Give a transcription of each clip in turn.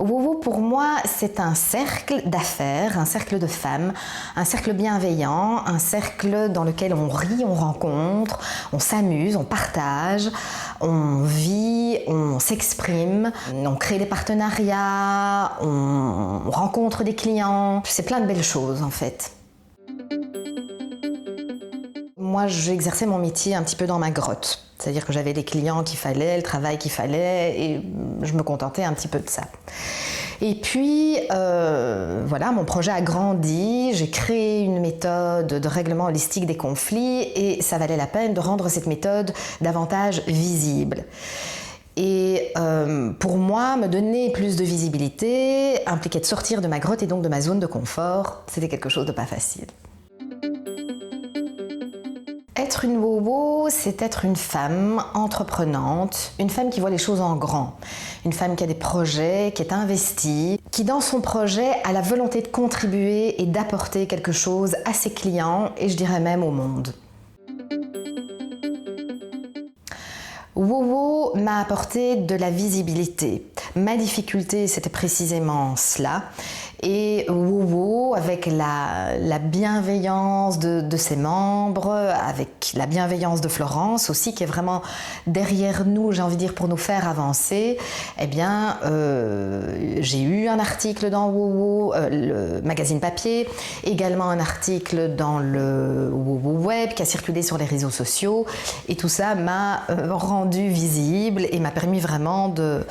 WoWo pour moi c'est un cercle d'affaires, un cercle de femmes, un cercle bienveillant, un cercle dans lequel on rit, on rencontre, on s'amuse, on partage, on vit, on s'exprime, on crée des partenariats, on rencontre des clients, c'est plein de belles choses en fait. Moi, j'exerçais mon métier un petit peu dans ma grotte. C'est-à-dire que j'avais les clients qu'il fallait, le travail qu'il fallait, et je me contentais un petit peu de ça. Et puis, voilà, mon projet a grandi, j'ai créé une méthode de règlement holistique des conflits, et ça valait la peine de rendre cette méthode davantage visible. Et pour moi, me donner plus de visibilité impliquait de sortir de ma grotte et donc de ma zone de confort. C'était quelque chose de pas facile. Être une WoWo, c'est être une femme entreprenante, une femme qui voit les choses en grand, une femme qui a des projets, qui est investie, qui dans son projet a la volonté de contribuer et d'apporter quelque chose à ses clients et je dirais même au monde. WoWo m'a apporté de la visibilité. Ma difficulté, c'était précisément cela. Et WoWo, avec la bienveillance de ses membres, avec la bienveillance de Florence aussi, qui est vraiment derrière nous, j'ai envie de dire, pour nous faire avancer, eh bien, j'ai eu un article dans WoWo, le magazine papier, également un article dans le WoWo Web qui a circulé sur les réseaux sociaux. Et tout ça m'a rendu visible et m'a permis vraiment de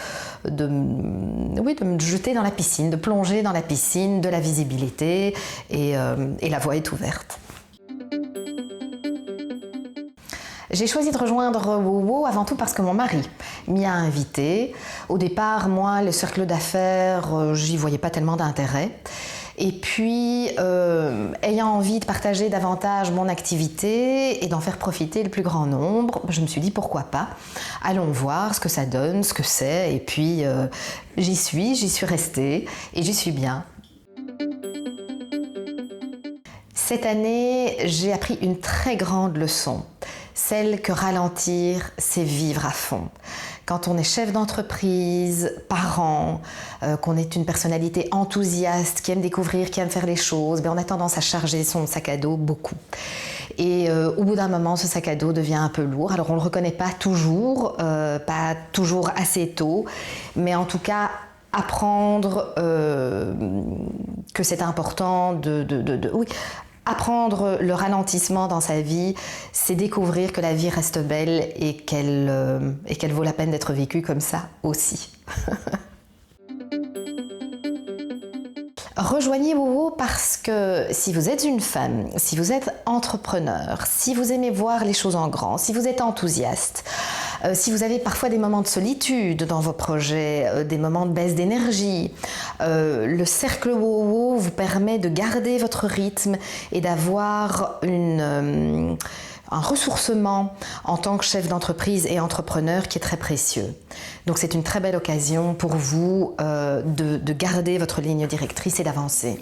me jeter dans la piscine, de plonger dans la piscine de la visibilité et la voie est ouverte. J'ai choisi de rejoindre WoWo avant tout parce que mon mari m'y a invité. Au départ, moi, le cercle d'affaires, j'y voyais pas tellement d'intérêt. Et puis, ayant envie de partager davantage mon activité et d'en faire profiter le plus grand nombre, je me suis dit pourquoi pas. Allons voir ce que ça donne, ce que c'est. Et puis, j'y suis restée et j'y suis bien. Cette année, j'ai appris une très grande leçon. Celle que ralentir, c'est vivre à fond. Quand on est chef d'entreprise, parent, qu'on est une personnalité enthousiaste, qui aime découvrir, qui aime faire les choses, on a tendance à charger son sac à dos beaucoup. Et au bout d'un moment, ce sac à dos devient un peu lourd. Alors on ne le reconnaît pas toujours assez tôt, mais en tout cas, apprendre que c'est important apprendre le ralentissement dans sa vie, c'est découvrir que la vie reste belle et qu'elle vaut la peine d'être vécue comme ça aussi. Rejoignez WoWo parce que si vous êtes une femme, si vous êtes entrepreneur, si vous aimez voir les choses en grand, si vous êtes enthousiaste, si vous avez parfois des moments de solitude dans vos projets, des moments de baisse d'énergie, le cercle WoWo vous permet de garder votre rythme et d'avoir un ressourcement en tant que chef d'entreprise et entrepreneur qui est très précieux. Donc c'est une très belle occasion pour vous de garder votre ligne directrice et d'avancer.